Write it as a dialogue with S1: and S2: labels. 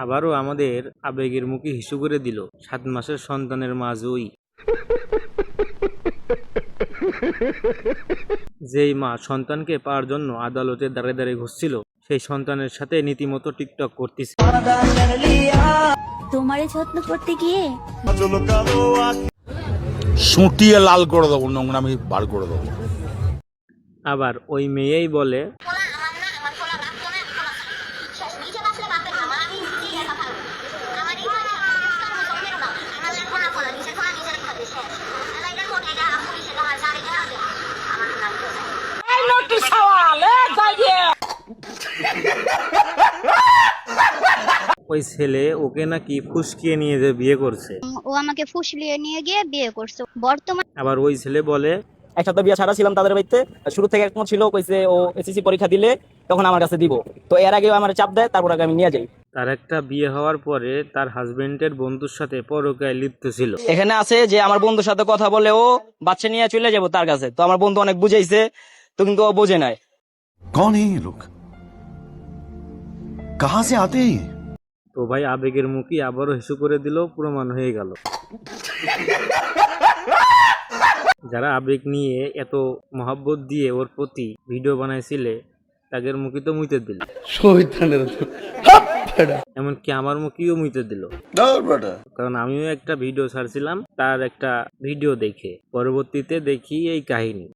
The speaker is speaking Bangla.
S1: আবারও আমাদের আবেগের মুখে হিসু করে দিল 7 মাসের সন্তানের মা জয়ী। যেই মা সন্তানকে পাওয়ার জন্য আদালতের দ্বারে দ্বারে ঘুরছিল, সেই সন্তানের সাথে রীতিমতো টিকটক করতেছে।
S2: তোমারে যত্ন করতে গিয়ে
S3: সুটিয়ে লাল করে দেবো, নোংরামি বার করে দেবো।
S1: আবার ওই মেয়েই বলে, ওই ছেলে ওকে নাকি ফুসকিয়ে নিয়ে যে বিয়ে করছে।
S2: ও আমাকে ফুসলিয়ে নিয়ে গিয়ে বিয়ে করছে। বর্তমান
S1: আবার ওই ছেলে বলে,
S4: এক সপ্তাহ বিয়ে ছাড়া ছিলাম তাদের বাড়িতে। শুরু থেকে একমত ছিল, কইছে ও এসএসসি পরীক্ষা দিলে তখন আমার কাছে দিব। তো এর আগেও আমার চাপ দেয়, তারপর আগে আমি নিয়ে যাই।
S1: তার একটা বিয়ে হওয়ার পরে তার হাজবেন্ডের বন্ধুর সাথে পরকীয়ায় লিপ্ত ছিল।
S4: এখানে আছে যে আমার বন্ধুর সাথে কথা বলে ও বাচ্চা নিয়ে চলে যাবো তার কাছে। তো আমার বন্ধু অনেক বুঝাইছে, তো কিন্তু ও বোঝে নাই।
S5: कौन है ये लोग, कहां से आते हैं?
S1: তো ভাই আবেগের মুখে আবারও হিসু করে দিল, প্রমাণ হয়ে গেল। যারা আবেগ নিয়ে এত মহব্বত দিয়ে ওর প্রতি ভিডিও বানাইছিলে, তাদের মুখে তো মুইতে দিল, এমনকি আমার মুখেও মুইতে দিল। কারণ আমিও একটা ভিডিও ছাড়ছিলাম তার একটা ভিডিও দেখে, পরবর্তীতে দেখি এই কাহিনী।